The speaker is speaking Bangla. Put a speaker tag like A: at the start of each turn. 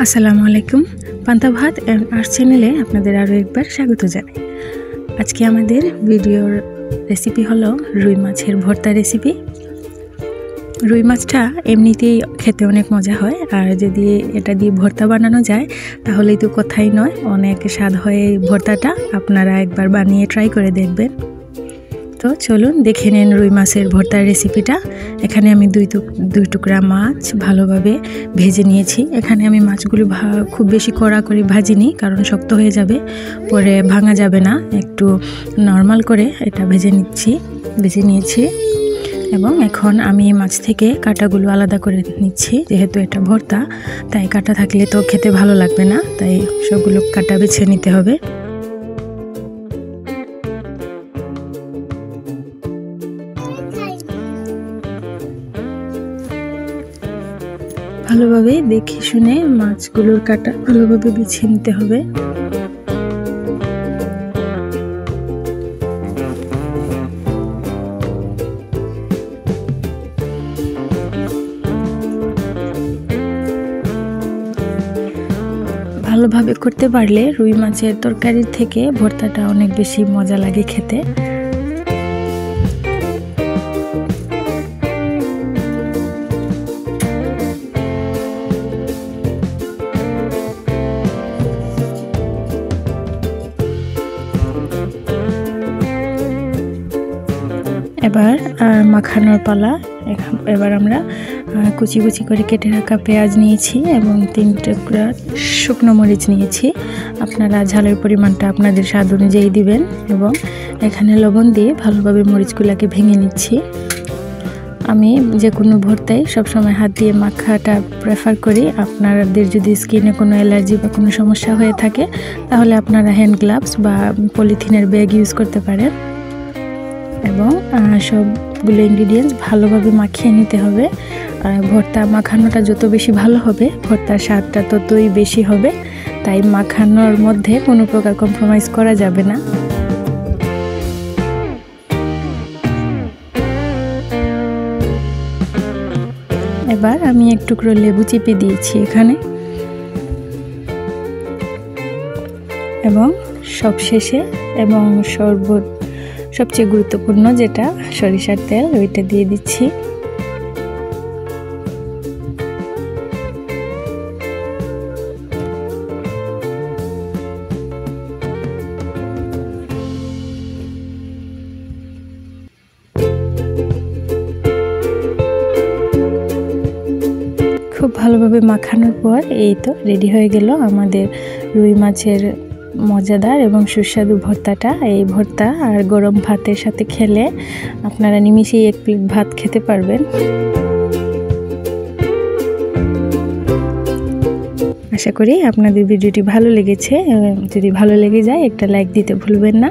A: আসসালামু আলাইকুম। পান্তা ভাত এন্ড আর্টস চ্যানেলে আপনাদের আরও একবার স্বাগত জানাই। আজকে আমাদের ভিডিওর রেসিপি হলো রুই মাছের ভর্তা রেসিপি। রুই মাছটা এমনিতেই খেতে অনেক মজা হয়, আর যদি এটা দিয়ে ভর্তা বানানো যায় তাহলেই তো কথাই নয়, অনেক স্বাদ হয় এই ভর্তাটা। আপনারা একবার বানিয়ে ট্রাই করে দেখবেন। তো চলুন দেখে নেন রুই মাছের ভর্তার রেসিপিটা। এখানে আমি দুই টুকরা মাছ ভালোভাবে ভেজে নিয়েছি। এখানে আমি মাছগুলো খুব বেশি কড়া করে ভাজিনি, কারণ শক্ত হয়ে যাবে, পরে ভাঙা যাবে না। একটু নর্মাল করে এটা ভেজে নিয়েছি। এবং এখন আমি মাছ থেকে কাঁটাগুলো আলাদা করে নিচ্ছি। যেহেতু এটা ভর্তা, তাই কাঁটা থাকলে তো খেতে ভালো লাগবে না, তাই সবগুলো কাঁটা বেছে নিতে হবে। ভালোভাবে দেখে শুনে মাছগুলোর কাঁটা ভালোভাবে বেছে নিতে হবে। ভালোভাবে করতে পারলে রুই মাছের তরকারির থেকে ভর্তাটা অনেক বেশি মজা লাগে খেতে। এবার মাখানোর পালা। এবার আমরা কুচি কুচি করে কেটে রাখা পেঁয়াজ নিয়েছি এবং 3 টুকরা শুকনো মরিচ নিয়েছি। আপনারা ঝালের পরিমাণটা আপনাদের স্বাদ অনুযায়ী দিবেন। এবং এখানে লবণ দিয়ে ভালোভাবে মরিচগুলোকে ভেঙে নিচ্ছি। আমি যে কোনো ভর্তায় সবসময় হাত দিয়ে মাখাটা প্রেফার করি। আপনাদের যদি স্কিনে কোনো অ্যালার্জি বা কোনো সমস্যা হয়ে থাকে তাহলে আপনারা হ্যান্ড গ্লাভস বা পলিথিনের ব্যাগ ইউজ করতে পারেন। এবং সবগুলো ইনগ্রিডিয়েন্টস ভালোভাবে মাখিয়ে নিতে হবে। ভর্তা মাখানোটা যত বেশি ভালো হবে, ভর্তার স্বাদটা ততই বেশি হবে। তাই মাখানোর মধ্যে কোনো প্রকার কম্প্রোমাইজ করা যাবে না। এবার আমি এক টুকরো লেবু চিপে দিয়েছি এখানে। এবং সবশেষে এবং সবচেয়ে গুরুত্বপূর্ণ যেটা সরিষার তেল, ওইটা দিয়ে দিচ্ছি। খুব ভালোভাবে মাখানোর পর এই তো রেডি হয়ে গেল আমাদের রুই মাছের মজাদার এবং সুস্বাদু ভর্তাটা। এই ভর্তা আর গরম ভাতের সাথে খেলে আপনারা নিমিষেই 1 প্লেট ভাত খেতে পারবেন। আশা করি আপনাদের ভিডিওটি ভালো লেগেছে। যদি ভালো লেগে যায় একটা লাইক দিতে ভুলবেন না।